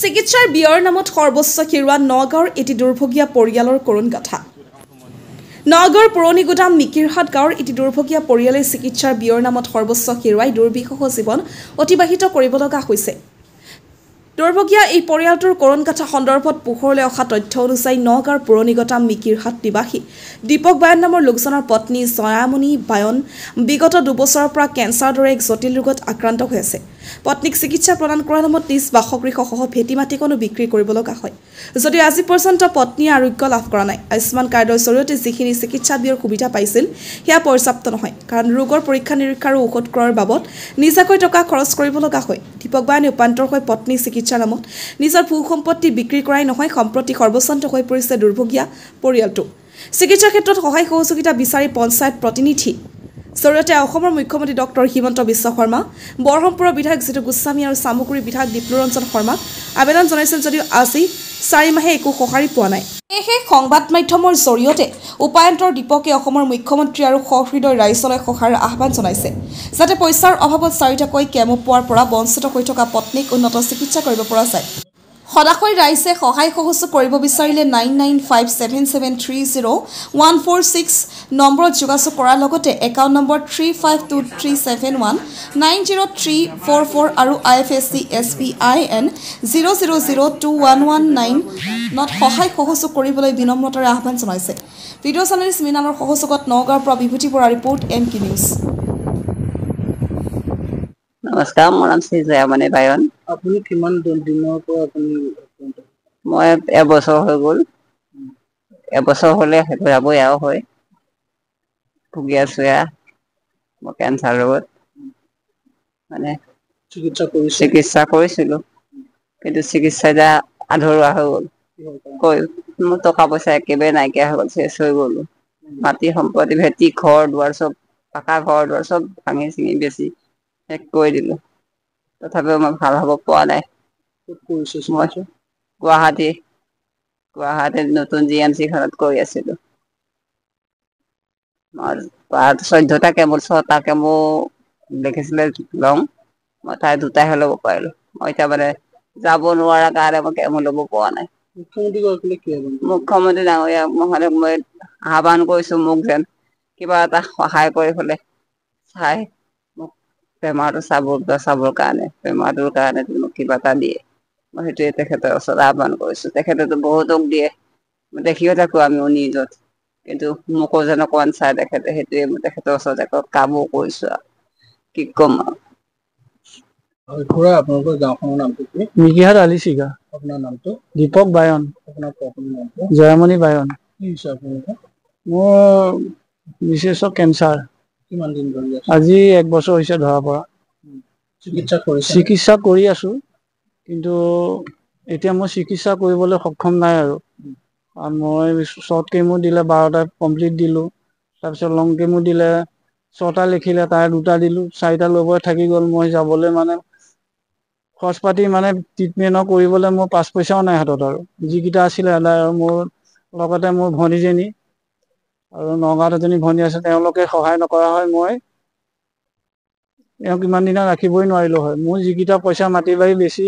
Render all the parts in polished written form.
চিকিৎসাৰ ব্যয়ৰ নামত সৰ্বোচ্চ হেৰুৱা নগাঁৱৰ এটি দুৰ্ভগীয়া পৰিয়ালৰ কৰুণ গাথা। নগাঁৱৰ পুৰণি গুদাম মিকিৰহাট গাঁৱৰ এটি দুৰ্ভগীয়া পৰিয়ালে চিকিৎসাৰ ব্যয়ৰ নামত সৰ্বোচ্চ হেৰুৱাই দুৰ্বিষহ জীৱন অতিবাহিত কৰিব লগা হৈছে। দুৰ্ভগীয়া এই পৰিয়ালটোৰ কৰুণ গাথা সন্দৰ্ভত পোহৰলৈ অহা তথ্য অনুযায়ী নগাঁৱৰ পুৰণি গুদাম মিকিৰহাট নিবাসী দীপক বায়ন নামৰ লোকজনৰ পত্নী জয়ামণি বায়ন বিগত 2 বছৰৰ পৰা কেঞ্চাৰৰ দৰে এক জটিল ৰোগত আক্ৰান্ত হৈ আছে। পত্নীক চিকিৎসা প্ৰদান কৰাৰ নামত নিজ বাসগৃহসহ ভেটি মাটিকনো বিক্ৰী কৰিব লগা হয়। যদিও আজি পৰ্যন্ত পত্নীয়ে আৰোগ্য লাভ কৰা নাই। আয়ুষ্মান কাৰ্ডৰ জৰিয়তে যিখিনি চিকিৎসা ব্যয়ৰ সুবিধা পাইছিল সেয়া পৰ্যাপ্ত নহয়, কাৰণ ৰোগৰ পৰীক্ষা নিৰীক্ষা আৰু ঔষধ ক্ৰয়ৰ বাবদ নিজাকৈ টকা খৰচ কৰিব লগা হয়। দীপক বায়নে উপান্তৰ হৈ পত্নী চিকিৎসাৰ নামত নিজৰ ভূ সম্পত্তি বিক্ৰী কৰাই নহয়, সম্প্ৰতি সৰ্বশান্ত হৈ পৰিছে দুৰ্ভগীয়া পৰিয়ালটো। চিকিৎসাৰ ক্ষেত্ৰত সহায় সহযোগিতা বিচাৰি পঞ্চায়ত প্ৰতিনিধি জৰিয়তে অসমৰ মুখ্যমন্ত্ৰী ডক্টৰ হিমন্ত বিশ্ব শৰ্মা, বৰহমপুৰৰ বিধায়ক জিতু গোস্বামী আৰু চামুগুৰিৰ বিধায়ক দীপ্লুৰঞ্জন শৰ্মাক আবেদন জনাইছিল যদিও আজি 4 মাহে একো সঁহাৰি পোৱা নাই। সেয়েহে সংবাদ মাধ্যমৰ জৰিয়তে উপায়ন্তৰ দীপকে অসমৰ মুখ্যমন্ত্ৰী আৰু সহৃদয় ৰাইজলৈ সহায়ৰ আহ্বান জনাইছে, যাতে পইচাৰ অভাৱত 4টাকৈ কেমো পোৱাৰ পৰা বঞ্চিত হৈ থকা পত্নীক উন্নত চিকিৎসা কৰিব পৰা যায়। সদাশয় ৰাইজে সহায় সহযোগ কৰিব বিচাৰিলে 9957730146 নম্বৰত যোগাযোগ কৰাৰ লগতে একাউণ্ট নম্বৰ 352371 90344 আৰু IFSC SBIN 00021119 নত সহায় সহযোগ কৰিবলৈ বিনম্ৰতাৰে আহ্বান জনাইছে। ভিডিঅ' জাৰ্নেলিষ্ট মীনানৰ সহযোগত নগাঁৱৰ পৰা বিভূতি বৰা ৰিপৰ্ট MK নিউজ। নমস্কাৰ, মোৰ নাম শ্ৰী জয়ামণি বায়ন। আপুনি কিমান দিনৰ পৰা আপুনি? মই এবছৰ হৈ গ'ল। এবছৰ হ'লে যাবই আৰু হয়। ভুগি আছো মই কেঞ্চাৰ ৰোগত। মানে চিকিৎসা কৰিছিলোঁ, কিন্তু চিকিৎসা এতিয়া আধৰুৱা হৈ গ'ল। মোৰ টকা পইচা একেবাৰে নাইকিয়া হৈ গ'ল, চেচ হৈ গ'লো। মাটি সম্পত্তি ভেটি ঘৰ দুৱাৰ চব, পাকা ঘৰ দুৱাৰ চব ভাঙি চিঙি বেছি শেষ কৰি দিলো। তথাপিও মই ভাল হ'ব পৰা নাই। মই গুৱাহাটীত নতুন GMC খনত কৰি আছিলো। 14টা কেমো 6টা কেমো দেখিছিলে লওঁ, মই তাই 2টাহে ল'ব পাৰিলো। মই এতিয়া মানে যাব নোৱাৰা কাৰণে মই কেমো ল'ব পৰা নাই। মুখ্যমন্ত্ৰী ডাঙৰীয়া মহোদয়ক মই আহ্বান কৰিছো, মোক যেন কিবা এটা সহায় কৰি পেলাই চাই মোক বেমাৰটো চাবৰ কাৰণে, বেমাৰটোৰ কাৰণে মোক কিবা এটা দিয়ে। মই সেইটোৱে তেখেতৰ ওচৰত আহ্বান কৰিছো। তেখেতেতো বহুতক দিয়ে, দেখিও থাকো আমিও নিউজত, কিন্তু মোকো যেন অকমান চাই তেখেতে, সেইটোৱে মই তেখেতৰ ওচৰত কামো কৰিছো আৰু কি ক'ম আৰু। আপোনালোকৰ গাঁওখনৰ নামটো কি? মিকিৰহাট আলিচিগা। আপোনাৰ নামটো? দীপক বায়ন। আপোনাৰ নামটো? জয়ামণি বায়ন। কি হৈছে আপোনালোকৰ? মোৰ বিশেষ কেঞ্চাৰ। কিমান দিন ধৰি আছে? আজি 1 বছৰ হৈছে ধৰা পৰা। চিকিৎসা কৰি আছো, কিন্তু এতিয়া মই চিকিৎসা কৰিবলৈ সক্ষম নাই আৰু। মই শ্বৰ্ট কেমো দিলে 12টা কমপ্লিট দিলো, তাৰপিছত লং কেমো দিলে 6টা লিখিলে, তাৰে 2টা দিলো, 4টা ল'বই থাকি গ'ল। মই যাবলৈ মানে খৰচ পাতি মানে ট্ৰিটমেণ্ট কৰিবলৈ মোৰ 5 পইচাও নাই হাতত আৰু। যিকেইটা আছিলে আদায়। আৰু মোৰ লগতে মোৰ ভনীজনী আৰু নগাঁৱত এজনী ভনী আছে, তেওঁলোকে সহায় নকৰা হয় মই কিমান দিনা ৰাখিবই নোৱাৰিলো হয়। মোৰ যিকেইটা পইচা মাটি বাৰী বেছি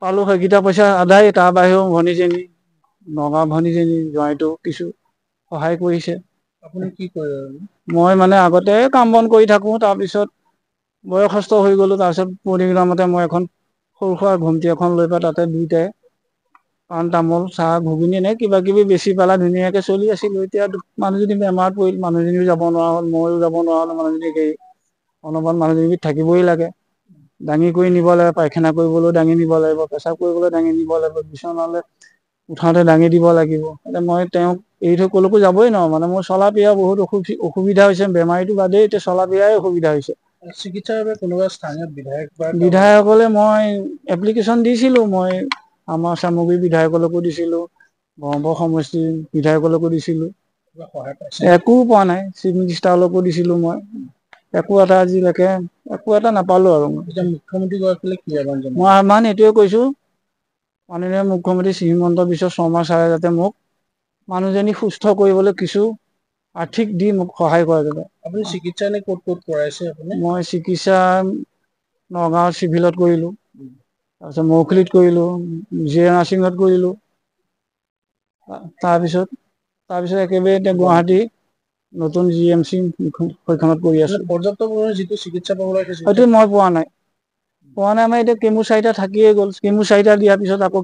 পালো, সেইকেইটা পইচা আদায়। তাৰ বাহিৰেও ভনীজনী, নগাঁও ভনীজনী, জোঁৱাইটো কিছু সহায় কৰিছে। আপুনি কি কৰে? মই মানে আগতে কাম বন কৰি থাকো, তাৰপিছত বয়সস্থ হৈ গলো। তাৰপিছত পৰিগ্ৰামতে মই এখন সৰু সুৰা ঘুমটি এখন লৈ পেলাই তাতে দুইটাই পাণ তামোল চাহ ঘুগুনি এনে কিবা কিবি বেছি পেলাই ধুনীয়াকে চলি আছিলো। এতিয়া মানুহজনী বেমাৰত পৰিল, মানুহজনীও যাব নোৱাৰা হ'ল, ময়ো যাব নোৱাৰা হলো। মানুহজনীক এৰি অনবৰত মানুহজনীক থাকিবই লাগে, দাঙি কৰি নিব লাগে। পায়খানা কৰিবলৈও দাঙি নিব লাগিব, পেচাব কৰিবলৈ দাঙি নিব লাগিব, বিচনালৈ উঠাওতে দাঙি দিব লাগিব। এতিয়া মই তেওঁক এৰি থৈ কলৈকো যাবই নোৱাৰো। মানে মোৰ চলা ফিৰা বহুত অসুবিধা হৈছে। বেমাৰীটো বাদেই, এতিয়া চলা ফিৰাই অসুবিধা হৈছে। চিকিৎসাৰ বাবে কোনোবা স্থানীয় বিধায়কলে মই এপ্লিকেশ্যন দিছিলো। মই আমাৰ চামগুৰি বিধায়কলৈকো দিছিলো, বৰহমপুৰ সমষ্টিৰ বিধায়কলৈকো দিছিলো, একো পোৱা নাই। চিফ মিনিষ্টাৰলৈকো দিছিলো মই, একো এটা আজিলৈকে একো এটা নাপালো আৰু। মুখ্যমন্ত্ৰী গৰাকীলৈ কি আহ্বান জনাব? মই আহ্বান এইটোৱে কৈছো, মাননীয় মুখ্যমন্ত্ৰী শ্ৰী হিমন্ত বিশ্ব শৰ্মা ছাৰে যাতে মোক মানুহজনী সুস্থ কৰিবলৈ কিছু আৰ্থিক দি মোক সহায় কৰে যাতে। আপুনি চিকিৎসা ক'ত কৰাইছে আপুনি? মই চিকিৎসা নগাঁও চিভিলত কৰিলো, তাৰপিছত মৌখুলিত কৰিলোঁ, জিয়ে নাৰ্ছিঙত কৰিলোঁ। তাৰপিছত একেবাৰে এতিয়া গুৱাহাটী নতুন GMC সেইখনত কৰি আছো। পৰ্যাপ্ত পৰিমাণে যিটো চিকিৎসা পাব লাগে হয়তো মই পোৱা নাই আমাৰ এতিয়া কেমো 4টা থাকিয়ে গ'ল। কেমো 4টা দিয়াৰ পিছত আকৌ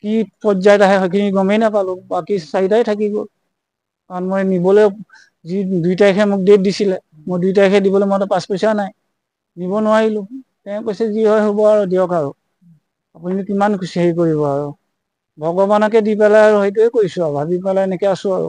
কি পৰ্যায়ত আহে সেইখিনি গমেই নাপালো। বাকী 4টাই থাকি গ'ল। কাৰণ মই নিবলৈ যি 2 তাৰিখে মোক ডেট দিছিলে, মই 2 তাৰিখে দিবলৈ মইতো 5 পইচা নাই, নিব নোৱাৰিলো। তেওঁ কৈছে যি হয় হ'ব আৰু দিয়ক আৰু আপুনি কিমান হেৰি কৰিব আৰু ভগৱানকে দি পেলাই আৰু সেইটোৱে কৰিছো আৰু ভাবি পেলাই এনেকে আছো আৰু।